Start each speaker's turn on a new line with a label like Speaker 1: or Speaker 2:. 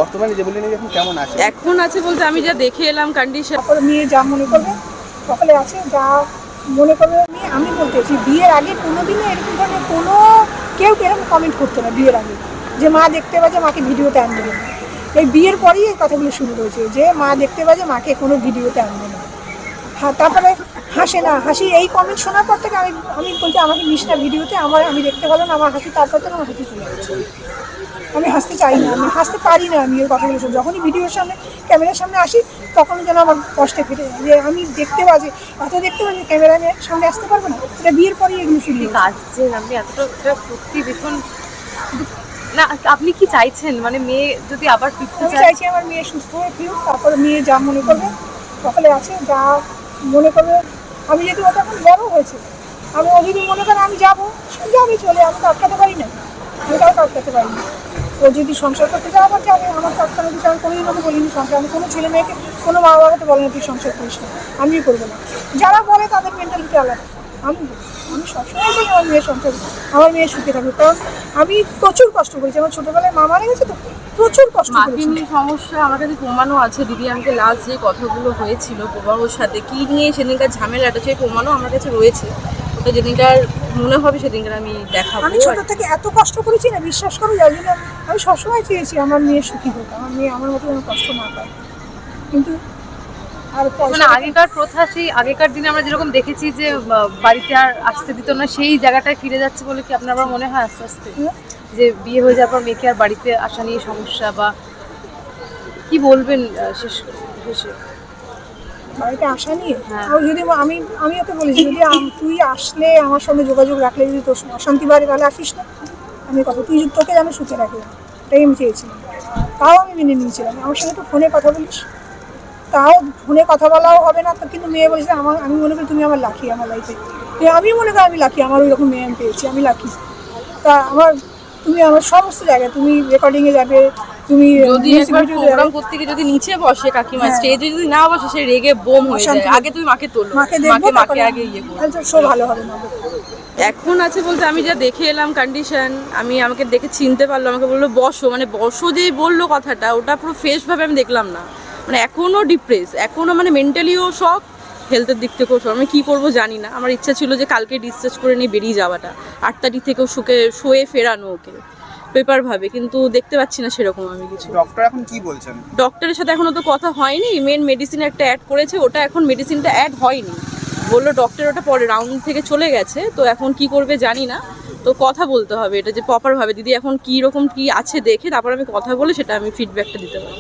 Speaker 1: বর্তমানে যে বললেন এখন কেমন আছে?
Speaker 2: এখন আছে বলতে আমি যা দেখে এলাম কন্ডিশন।
Speaker 3: তারপরে মেয়ে যা মনে করবে সকালে আছে যা মনে করবে মেয়ে। আমি বলতেছি বিয়ের আগে কোনোদিনও এরকম ধরনের কোনো কেউ এরকম কমেন্ট করতো না বিয়ের আগে যে মা দেখতে পাচ্ছে মাকে ভিডিওতে আনবে না। এই বিয়ের পরেই এই কথাগুলো শুরু হয়েছে যে মা দেখতে পাচ্ছে মাকে কোনো ভিডিওতে আনবে না। হ্যাঁ, তারপরে হাসে না হাসি এই কমেন্ট শোনার পর থেকে আমি বলছি আমাকে নিস না ভিডিওতে, আমি দেখতে পারলাম না আমার হাসি, তারপর থেকে আমার হাসি চলে যাচ্ছে। আমি হাসতে চাই না, আমি হাসতে পারি না। আমি ওই কথাগুলো শুনি যখনই ভিডিওর সামনে ক্যামেরার সামনে আসি তখন যেন আমার কষ্টে ফেটে যায় যে আমি দেখতে পাচ্ছি এত দেখতে পাচ্ছি ক্যামেরার সামনে আসতে পারবো না। এটা বিয়ের পরেই এগুলো শুরু
Speaker 2: কাজছেন আপনি এতটা সত্যি ভীষণ। না আপনি কি চাইছেন মানে মেয়ে যদি আবার ফিরতে
Speaker 3: আমি
Speaker 2: চায়?
Speaker 3: চাইছি আমার মেয়ে সুস্থ হয়ে ফিরুক, তারপরে মেয়ে যা মনে করবে সকালে আছে যা মনে করবে। আমি যদি ওটা এখন বড় হয়েছে আমি ও যদি মনে করে আমি যাবো আমি চলে, আমি তো আটকাতে পারি না, আমি তাও তো আটকাতে পারি না। ও যদি সংসার করতে যাওয়া আমার যাবে, আমার তো আটকানো কিছু আমি কোনোদিন ওকে বলিনি সংসার। আমি কোনো ছেলে মেয়েকে কোনো মা বাবাকে বলে না তুই সংসার করিস না, আমিও করবো না। যারা বলে তাদের মেন্টালিটি আলাদা। আমি সবসময় বলি আমার মেয়ের সংসার, আমার মেয়ে সুখে থাকবে, কারণ আমি প্রচুর কষ্ট করেছি। আমার ছোটোবেলায় মা মারা গেছে তো প্রচুর কষ্ট করেছি।
Speaker 2: মাকে সমস্যা আমার কাছে প্রমাণও আছে দিদি। আমাকে লাস্ট যে কথাগুলো হয়েছিল প্রবাহর সাথে কি নিয়ে সেদিনকার ঝামেলাটা সেই প্রমাণও আমার কাছে রয়েছে। ওটা যেদিনকার মনে হবে সেদিনকার আমি দেখাবো।
Speaker 3: আমি ছোটো থেকে এত কষ্ট করেছি না বিশ্বাস করো, যার জন্য আমি সবসময় চেয়েছি আমার মেয়ে সুখী হোক, আমার মেয়ে আমার মতো যেন কষ্ট না পায়। কিন্তু আর
Speaker 2: মানে আগেকার প্রথা, সেই আগেকার দিনে আমরা যেরকম দেখেছি যে বাড়িতে আর আসতে দিত না, সেই জায়গাটায় ফিরে যাচ্ছে বলে কি আপনার আবার মনে হয় আস্তে আস্তে যে বিয়ে হয়ে যাওয়ার পর মেয়েকে আর বাড়িতে আসা নিয়ে সমস্যা, বা কি বলবেন শেষে
Speaker 3: বাড়িতে আসা নিয়ে?
Speaker 2: হ্যাঁ।
Speaker 3: আর যদি আমি ওকে বলেছি যদি তুই আসলে আমার সঙ্গে যোগাযোগ রাখলে যদি তোর অশান্তি বাড়ে তাহলে আসিস না। আমি কথা তুই তোকে যেন সুখে রাখে, এটাই আমি চেয়েছিলাম। তাও আমি মেনে নিয়েছিলাম। আমার সঙ্গে তো ফোনে কথা বলিস, তাও ফোনে কথা বলাও হবে না তো। কিন্তু মেয়ে বলছে আমি মনে করি তুমি আমার লাকি আমার লাইফে। আমি মনে করি আমি লাকি, আমার ওই রকম মেয়ে আমি পেয়েছি, আমি লাকি। তা তুমি আমার সমস্ত জায়গায় তুমি রেকর্ডিংয়ে যাবে, তুমি
Speaker 2: যদি একবার প্রোগ্রাম করতে গিয়ে যদি নিচে বসে কাকিমা, স্টেজে যদি না বসে সে রেগে বোম হয়ে যায়। আগে তুমি মাকে তোলো, মাকে আগে ইয়ে করো,
Speaker 3: শো ভালো হবে না।
Speaker 2: এখন আছে বলতে আমি যা দেখে এলাম কন্ডিশন, আমাকে দেখে চিনতে পারলো, আমাকে বললো বসো, মানে বসো যেই বললো কথাটা, ওটা পুরো ফেস ভাবে আমি দেখলাম না। মানে এখনও ডিপ্রেস, এখনও মানে মেন্টালিও শক, হেলথের দিক থেকেও শক। আমি কী করবো জানি না। আমার ইচ্ছা ছিল যে কালকে ডিসচার্জ করে নিয়ে বেরিয়ে যাওয়াটা, 8 তারিখ থেকেও শোয়ে ফেরানো ওকে পেপার ভাবে, কিন্তু দেখতে পাচ্ছি না সেরকম আমি কিছু।
Speaker 1: ডক্টর এখন কি বলছেন?
Speaker 2: ডক্টরের সাথে এখনও তো কথা হয়নি। মেন মেডিসিন একটা অ্যাড করেছে, ওটা এখন মেডিসিনটা অ্যাড হয়নি বললো ডক্টর, ওটা পরে রাউন্ড থেকে চলে গেছে। তো এখন কি করবে জানি না, তো কথা বলতে হবে এটা যে প্রপারভাবে দিদি এখন কী রকম কী আছে দেখে তারপর আমি কথা বলে সেটা আমি ফিডব্যাকটা দিতে পারি।